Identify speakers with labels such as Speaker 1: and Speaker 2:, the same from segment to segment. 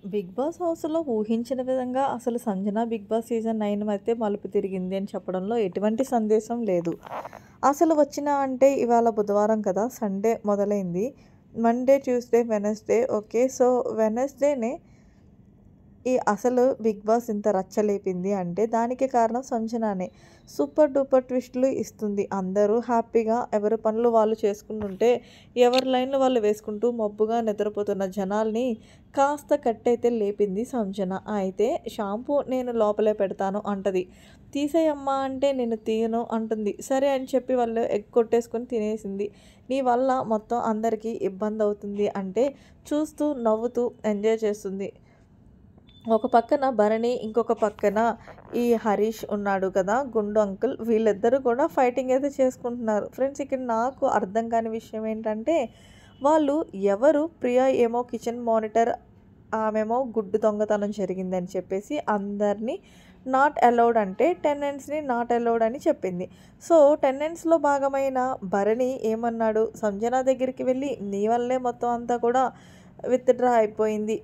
Speaker 1: Big boss హౌస్‌లో ఊహించిన విధంగా అసలు సంజన బిగ్ బాస్ సీజన్ 9 అయితే మలుపు తిరిగింది అని చెప్పడంలో ఎటువంటి సందేశం లేదు. అసలు అంటే ఇవాళ బుధవారం కదా! సండే మొదలైంది. Monday, Tuesday, Wednesday okay. So, వెడ్నెస్‌డేనే అసలు బిగ్ బాస్ ఇంత రచ్చ లేపింది అంటే దానికి కారణం సంజనానే. సూపర్ డూపర్ ట్విస్టులు ఇస్తుంది. అందరూ హ్యాపీగా ఎవరి పనులు వాళ్ళు చేసుకుంటుంటే, ఎవరి లైన్‌లు వాళ్ళు వేసుకుంటూ మబ్బుగా నిద్రపోతున్న జనాల్ని కాస్త కట్టయితే లేపింది సంజన. అయితే షాంపూ నేను లోపలే పెడతాను అంటది. తీసేయమ్మా అంటే నేను తీయను అంటుంది. సరే అని చెప్పి వాళ్ళు ఎగ్ కొట్టేసుకొని తినేసింది. నీ వల్ల మొత్తం అందరికీ ఇబ్బందవుతుంది అంటే చూస్తూ, నవ్వుతూ ఎంజాయ్ చేస్తుంది. ఒక పక్కన భరణి, ఇంకొక పక్కన హరీష్ ఉన్నాడు కదా! గుండు అంకుల్. వీళ్ళిద్దరూ కూడా ఫైటింగ్ అయితే చేసుకుంటున్నారు. ఫ్రెండ్స్, ఇక్కడ నాకు అర్థం కాని విషయం ఏంటంటే, వాళ్ళు ప్రియా ఏమో కిచెన్ మానిటర్, ఆమేమో గుడ్డు దొంగతనం జరిగిందని చెప్పేసి అందరిని నాట్ అలౌడ్ అంటే టెనెంట్స్‌ని నాట్ అలౌడ్ అని చెప్పింది. సో, టెనెంట్స్‌లో భాగమైన భరణి ఏమన్నాడు, సంజన దగ్గరికి వెళ్ళి నీ వల్లే మొత్తం అంతా కూడా విత్‌డ్రా అయిపోయింది.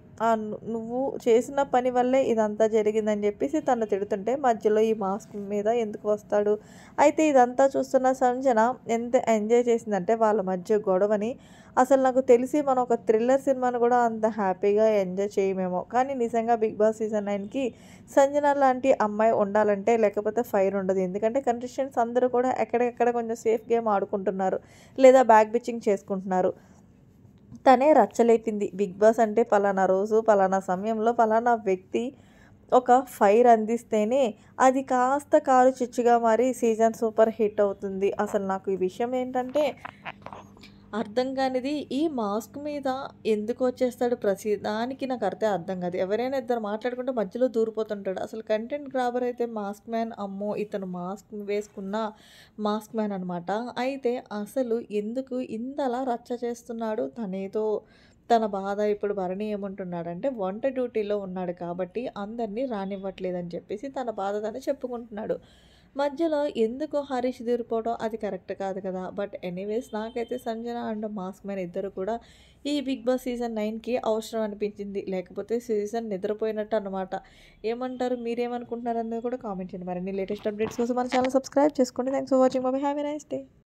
Speaker 1: నువ్వు చేసిన పని వల్లే ఇదంతా జరిగిందని చెప్పేసి తను తిడుతుంటే మధ్యలో ఈ మాస్క్ మీద ఎందుకు వస్తాడు? అయితే ఇదంతా చూస్తున్న సంజన ఎంత ఎంజాయ్ చేసిందంటే వాళ్ళ మధ్య గొడవని. అసలు నాకు తెలిసి మనం ఒక థ్రిల్లర్ సినిమాను కూడా అంత హ్యాపీగా ఎంజాయ్ చేయమేమో. కానీ నిజంగా 'బిగ్ బాస్' సీజన్ 9కి సంజన లాంటి అమ్మాయి ఉండాలంటే లేకపోతే ఫైర్ ఉండదు. ఎందుకంటే కంటెస్టెంట్స్ అందరూ కూడా ఎక్కడెక్కడ కొంచెం సేఫ్ గేమ్ ఆడుకుంటున్నారు. లేదా బ్యాక్ బిచ్చింగ్ చేసుకుంటున్నారు. తనే రచ్చలేపింది. 'బిగ్ బాస్' అంటే పలానా రోజు, పలానా సమయంలో, పలానా వ్యక్తి ఒక ఫైర్ అందిస్తేనే అది కాస్త కారు చిచ్చుగా మారి సీజన్ సూపర్ హిట్ అవుతుంది. అసలు నాకు ఈ విషయం ఏంటంటే అర్థం కానిది, ఈ మాస్క్ మీద ఎందుకొచ్చేస్తాడు ప్రతి దానికి అర్థం కాదు. ఎవరైనా ఇద్దరు మాట్లాడుకుంటే మధ్యలో దూరిపోతుంటాడు. అసలు కంటెంట్ గ్రాబర్ అయితే మాస్క్ మ్యాన్. అమ్మో! ఇతను మాస్క్ వేసుకున్న మాస్క్ మ్యాన్ అనమాట. అయితే అసలు ఎందుకు ఇంతలా రచ్చ చేస్తున్నాడు? తన బాధ ఇప్పుడు భరణి ఏమంటున్నాడంటే వంట డ్యూటీలో ఉన్నాడు కాబట్టి అందరిని రానివ్వట్లేదని చెప్పేసి తన బాధ తను చెప్పుకుంటున్నాడు. మధ్యలో ఎందుకు హరీష్ దూరిపోవడం అది కరెక్ట్ కాదు కదా! బట్ ఎనీవేస్ నాకైతే సంజన అండ్ మాస్క్ మ్యాన్ ఇద్దరు కూడా ఈ 'బిగ్ బాస్' సీజన్ 9కి అవసరం అనిపించింది. లేకపోతే సీజన్ నిద్రపోయినట్టు అనమాట. ఏమంటారు? మీరేమనుకుంటున్నారు అనేది కూడా కామెంట్ చేయండి. మరిన్ని లేటెస్ట్ అప్డేట్స్ కోసం మన ఛానల్ సబ్స్క్రైబ్ చేసుకోండి. Thanks for watching. By by. Have a nice day.